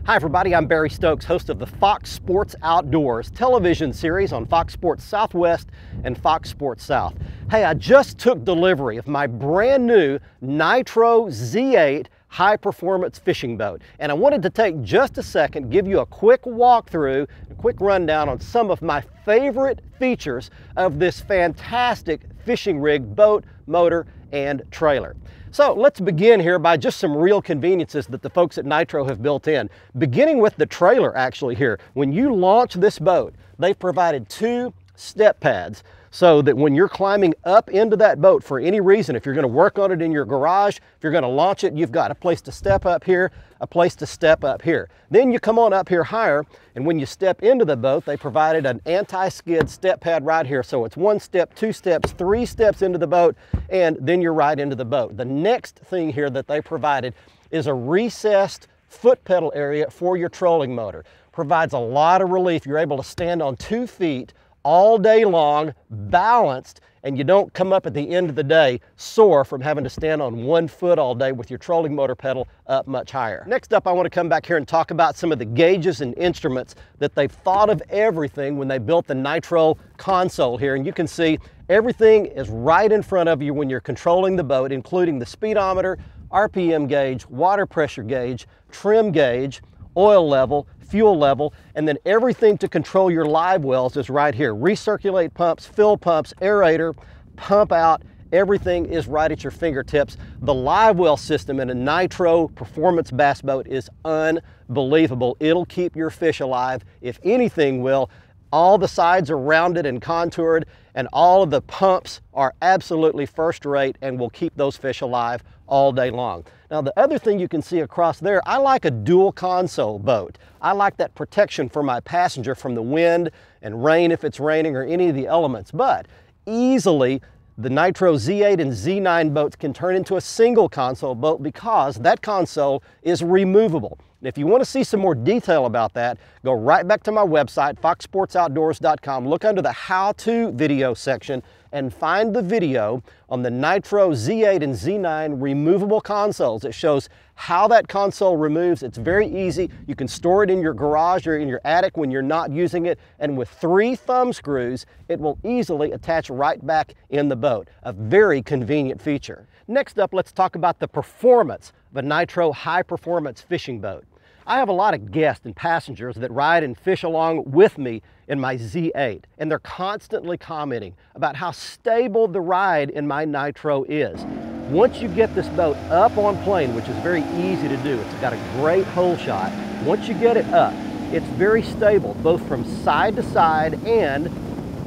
Hi everybody, I'm Barry Stokes, host of the Fox Sports Outdoors television series on Fox Sports Southwest and Fox Sports South. Hey, I just took delivery of my brand new Nitro Z8 high-performance fishing boat, and I wanted to take just a second, give you a quick walkthrough, a quick rundown on some of my favorite features of this fantastic fishing rig, boat, motor, and trailer. So let's begin here by just some real conveniences that the folks at Nitro have built in. Beginning with the trailer actually here. When you launch this boat, they've provided 2 step pads so that when you're climbing up into that boat for any reason, if you're going to work on it in your garage, if you're going to launch it, you've got a place to step up here, a place to step up here. Then you come on up here higher, and when you step into the boat, they provided an anti-skid step pad right here. So it's 1 step, 2 steps, 3 steps into the boat, and then you're right into the boat. The next thing here that they provided is a recessed foot pedal area for your trolling motor. Provides a lot of relief. You're able to stand on 2 feet all day long, balanced, and you don't come up at the end of the day sore from having to stand on 1 foot all day with your trolling motor pedal up much higher. Next up, I want to come back here and talk about some of the gauges and instruments that they've thought of everything when they built the Nitro console here. And you can see everything is right in front of you when you're controlling the boat, including the speedometer, RPM gauge, water pressure gauge, trim gauge, oil level, fuel level, and then everything to control your live wells is right here. Recirculate pumps, fill pumps, aerator, pump out, everything is right at your fingertips. The live well system in a Nitro performance bass boat is unbelievable. It'll keep your fish alive, if anything will. All the sides are rounded and contoured, and all of the pumps are absolutely first rate and will keep those fish alive all day long. Now, the other thing you can see across there, I like a dual console boat. I like that protection for my passenger from the wind and rain if it's raining or any of the elements, but easily the Nitro Z8 and Z9 boats can turn into a single console boat because that console is removable. And if you want to see some more detail about that, go right back to my website, foxsportsoutdoors.com. Look under the how-to video section and find the video on the Nitro Z8 and Z9 removable consoles. It shows how that console removes. It's very easy. You can store it in your garage or in your attic when you're not using it. And with 3 thumb screws, it will easily attach right back in the boat. A very convenient feature. Next up, let's talk about the performance of a Nitro high-performance fishing boat. I have a lot of guests and passengers that ride and fish along with me in my Z8, and they're constantly commenting about how stable the ride in my Nitro is. Once you get this boat up on plane, which is very easy to do, it's got a great hole shot. Once you get it up, it's very stable, both from side to side and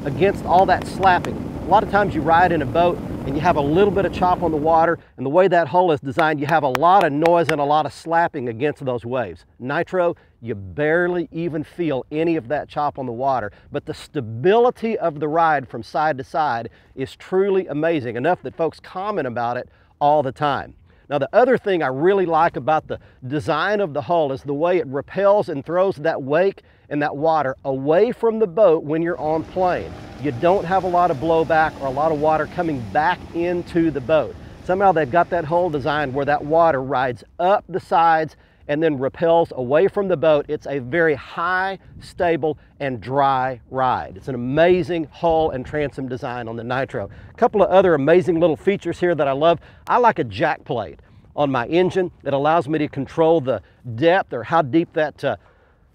against all that slapping. A lot of times you ride in a boat and you have a little bit of chop on the water, and the way that hull is designed, you have a lot of noise and a lot of slapping against those waves. Nitro, you barely even feel any of that chop on the water, but the stability of the ride from side to side is truly amazing, enough that folks comment about it all the time. Now, the other thing I really like about the design of the hull is the way it repels and throws that wake and that water away from the boat when you're on plane. You don't have a lot of blowback or a lot of water coming back into the boat. Somehow they've got that hull designed where that water rides up the sides and then repels away from the boat. It's a very high, stable, and dry ride. It's an amazing hull and transom design on the Nitro. A couple of other amazing little features here that I love. I like a jack plate on my engine that allows me to control the depth or how deep that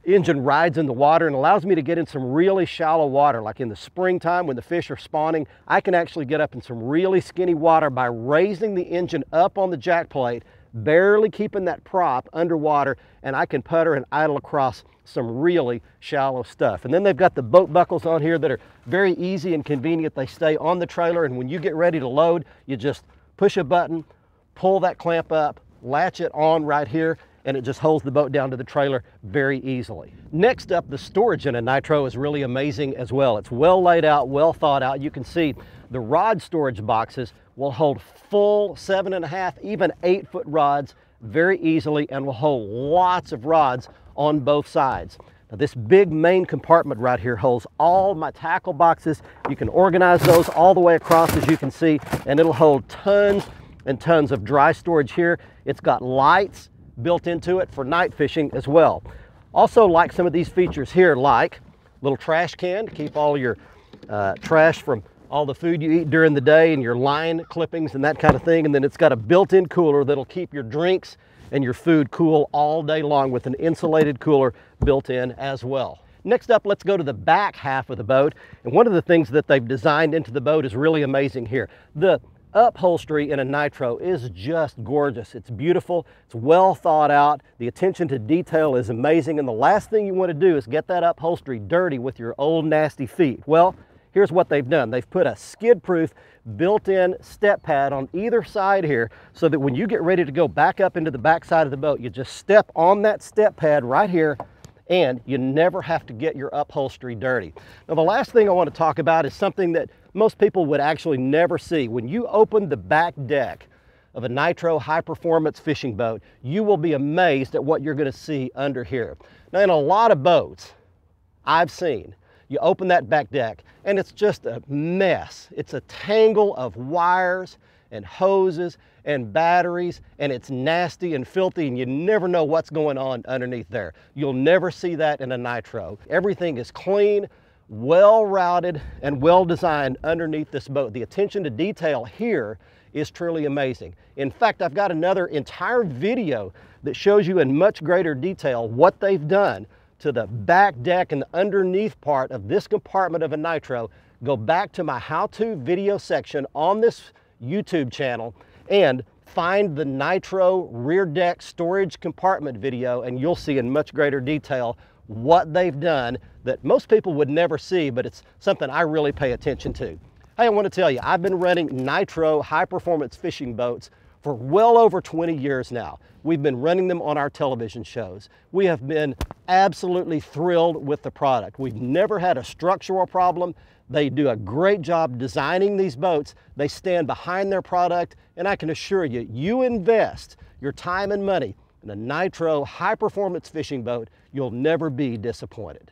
engine rides in the water, and allows me to get in some really shallow water. Like in the springtime when the fish are spawning, I can actually get up in some really skinny water by raising the engine up on the jack plate, barely keeping that prop underwater, and I can putter and idle across some really shallow stuff. And then they've got the boat buckles on here that are very easy and convenient. They stay on the trailer, and when you get ready to load, you just push a button, pull that clamp up, latch it on right here, and it just holds the boat down to the trailer very easily. Next up, the storage in a Nitro is really amazing as well. It's well laid out, well thought out. You can see the rod storage boxes will hold full 7.5, even 8-foot rods very easily, and will hold lots of rods on both sides. Now, this big main compartment right here holds all my tackle boxes. You can organize those all the way across, as you can see, and it'll hold tons and tons of dry storage here. It's got lights built into it for night fishing as well. Also like some of these features here, like little trash can to keep all your trash from all the food you eat during the day and your line clippings and that kind of thing. And then it's got a built-in cooler that'll keep your drinks and your food cool all day long with an insulated cooler built in as well. Next up, let's go to the back half of the boat. And one of the things that they've designed into the boat is really amazing here. The upholstery in a Nitro is just gorgeous. It's beautiful, it's well thought out, the attention to detail is amazing, and the last thing you want to do is get that upholstery dirty with your old nasty feet. Well, here's what they've done. They've put a skid-proof built-in step pad on either side here so that when you get ready to go back up into the back side of the boat, you just step on that step pad right here and you never have to get your upholstery dirty. Now, the last thing I want to talk about is something that most people would actually never see. When you open the back deck of a Nitro high-performance fishing boat, you will be amazed at what you're going to see under here. Now, in a lot of boats I've seen, you open that back deck and it's just a mess. It's a tangle of wires and hoses and batteries, and it's nasty and filthy, and you never know what's going on underneath there. You'll never see that in a Nitro. Everything is clean, well routed, and well designed underneath this boat. The attention to detail here is truly amazing. In fact, I've got another entire video that shows you in much greater detail what they've done to the back deck and the underneath part of this compartment of a Nitro. Go back to my how-to video section on this YouTube channel and find the Nitro rear deck storage compartment video, and you'll see in much greater detail what they've done that most people would never see, but it's something I really pay attention to. Hey, I want to tell you, I've been running Nitro high-performance fishing boats for well over 20 years now. We've been running them on our television shows. We have been absolutely thrilled with the product. We've never had a structural problem. They do a great job designing these boats. They stand behind their product, and I can assure you, you invest your time and money in a Nitro high-performance fishing boat, you'll never be disappointed.